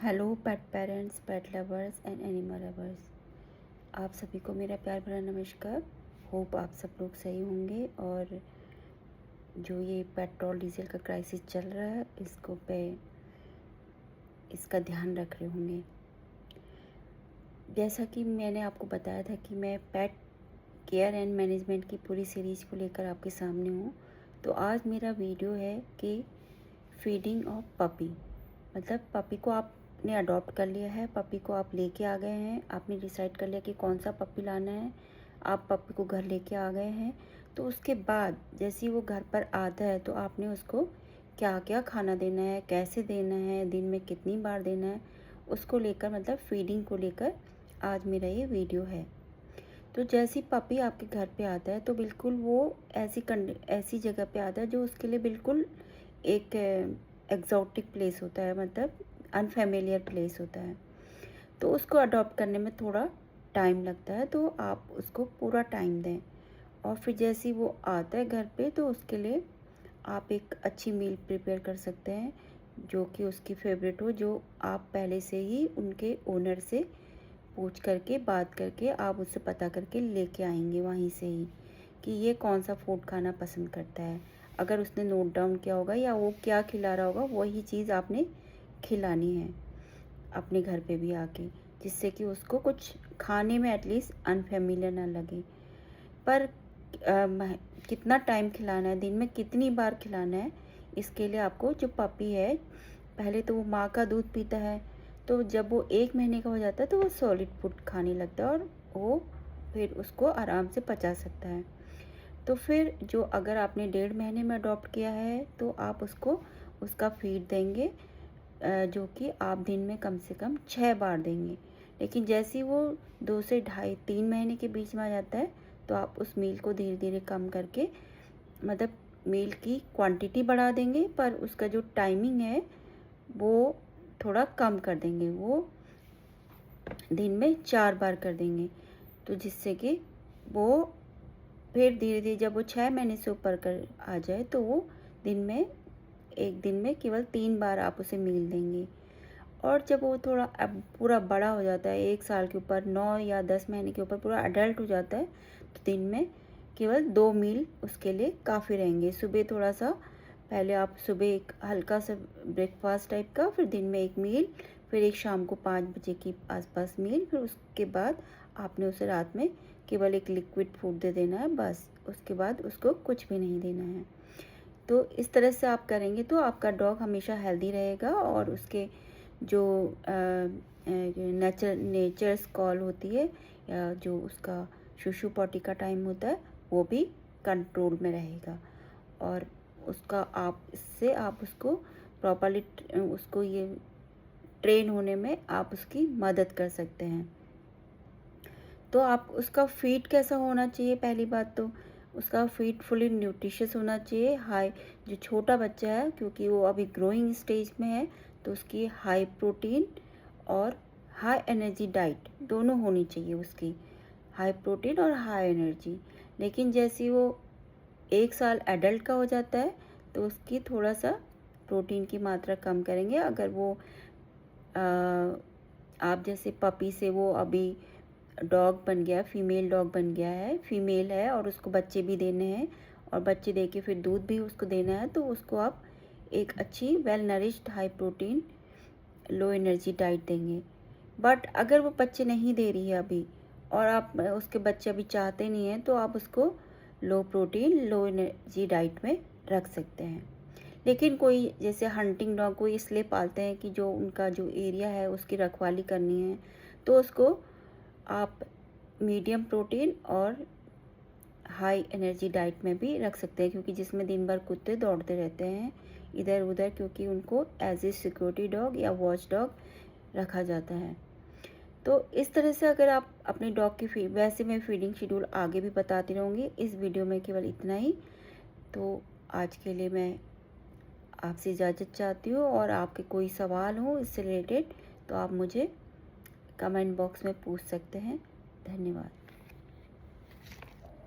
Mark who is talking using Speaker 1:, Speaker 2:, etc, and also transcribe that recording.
Speaker 1: Hello pet parents, pet lovers and animal lovers. आप सभी को मेरा प्यार भरा नमस्कार। होप आप सब लोग सही होंगे और जो ये पेट्रोल डीजल का क्राइसिस चल रहा है इसका ध्यान रख रहे होंगे। जैसा कि मैंने आपको बताया था कि मैं पेट केयर एंड मैनेजमेंट की पूरी सीरीज़ को लेकर आपके सामने हूँ। तो आज मेरा वीडियो है कि फीडिंग ऑफ पपी, मतलब पपी को आपने अडॉप्ट कर लिया है, पपी को आप लेके आ गए हैं, आपने डिसाइड कर लिया कि कौन सा पपी लाना है, आप पपी को घर लेके आ गए हैं। तो उसके बाद जैसे ही वो घर पर आता है तो आपने उसको क्या क्या खाना देना है, कैसे देना है, दिन में कितनी बार देना है, उसको लेकर मतलब फीडिंग को लेकर आज मेरा ये वीडियो है। तो जैसी पपी आपके घर पे आता है तो बिल्कुल वो ऐसी जगह पे आता है जो उसके लिए बिल्कुल एक एग्जॉटिक प्लेस होता है, मतलब अनफेमिलियर प्लेस होता है। तो उसको अडॉप्ट करने में थोड़ा टाइम लगता है, तो आप उसको पूरा टाइम दें। और फिर जैसे ही वो आता है घर पे तो उसके लिए आप एक अच्छी मील प्रिपेयर कर सकते हैं जो कि उसकी फेवरेट हो, जो आप पहले से ही उनके ओनर से पूछ करके बात करके आप उससे पता करके लेके आएंगे वहीं से ही कि ये कौन सा फूड खाना पसंद करता है। अगर उसने नोट डाउन किया होगा या वो क्या खिला रहा होगा वही चीज़ आपने खिलानी है अपने घर पे भी आके, जिससे कि उसको कुछ खाने में एटलीस्ट अनफेमिलियर ना लगे। पर कितना टाइम खिलाना है, दिन में कितनी बार खिलाना है, इसके लिए आपको जो पपी है पहले तो वो माँ का दूध पीता है, तो जब वो 1 महीने का हो जाता है तो वो सॉलिड फूड खाने लगता है और वो फिर उसको आराम से पचा सकता है। तो फिर जो अगर आपने 1.5 महीने में अडॉप्ट किया है तो आप उसको उसका फीड देंगे, जो कि आप दिन में कम से कम 6 बार देंगे। लेकिन जैसे ही वो 2 से ढाई 3 महीने के बीच में आ जाता है तो आप उस मील को धीरे धीरे कम करके, मतलब मील की क्वांटिटी बढ़ा देंगे पर उसका जो टाइमिंग है वो थोड़ा कम कर देंगे, वो दिन में 4 बार कर देंगे। तो जिससे कि वो फिर धीरे धीरे जब वो 6 महीने से ऊपर कर आ जाए तो वो एक दिन में केवल 3 बार आप उसे मील देंगे। और जब वो थोड़ा अब पूरा बड़ा हो जाता है, 1 साल के ऊपर, 9 या 10 महीने के ऊपर पूरा अडल्ट हो जाता है, तो दिन में केवल 2 मील उसके लिए काफ़ी रहेंगे। सुबह थोड़ा सा, पहले आप सुबह एक हल्का सा ब्रेकफास्ट टाइप का, फिर दिन में 1 मील, फिर एक शाम को 5 बजे के आसपास मील, फिर उसके बाद आपने उसे रात में केवल एक लिक्विड फूड दे देना है बस। उसके बाद उसको कुछ भी नहीं देना है। तो इस तरह से आप करेंगे तो आपका डॉग हमेशा हेल्दी रहेगा और उसके जो नेचर्स कॉल होती है या जो उसका शुशु पॉटी का टाइम होता है वो भी कंट्रोल में रहेगा। और उसका आप उसको प्रॉपरली उसको ये ट्रेन होने में आप उसकी मदद कर सकते हैं। तो आप उसका फीड कैसा होना चाहिए, पहली बात तो उसका फीड फुली न्यूट्रिशियस होना चाहिए। हाई, जो छोटा बच्चा है क्योंकि वो अभी ग्रोइंग स्टेज में है, तो उसकी हाई प्रोटीन और हाई एनर्जी डाइट दोनों होनी चाहिए उसकी, हाई प्रोटीन और हाई एनर्जी। लेकिन जैसे वो 1 साल एडल्ट का हो जाता है तो उसकी थोड़ा सा प्रोटीन की मात्रा कम करेंगे। अगर वो आप जैसे पपी से वो अभी डॉग बन गया, फीमेल डॉग बन गया है, फीमेल है और उसको बच्चे भी देने हैं और बच्चे दे के फिर दूध भी उसको देना है, तो उसको आप एक अच्छी well nourished high protein low energy diet देंगे। बट अगर वो बच्चे नहीं दे रही है अभी और आप उसके बच्चे अभी चाहते नहीं हैं तो आप उसको लो प्रोटीन लो एनर्जी डाइट में रख सकते हैं। लेकिन कोई जैसे हंटिंग डॉग को इसलिए पालते हैं कि जो उनका जो एरिया है उसकी रखवाली करनी है, तो उसको आप मीडियम प्रोटीन और हाई एनर्जी डाइट में भी रख सकते हैं, क्योंकि जिसमें दिन भर कुत्ते दौड़ते रहते हैं इधर उधर, क्योंकि उनको एज ए सिक्योरिटी डॉग या वॉच डॉग रखा जाता है। तो इस तरह से अगर आप अपने डॉग की वैसे मैं फीडिंग शेड्यूल आगे भी बताती रहूँगी, इस वीडियो में केवल इतना ही। तो आज के लिए मैं आपसे इजाज़त चाहती हूँ और आपके कोई सवाल हो इससे रिलेटेड तो आप मुझे कमेंट बॉक्स में पूछ सकते हैं। धन्यवाद।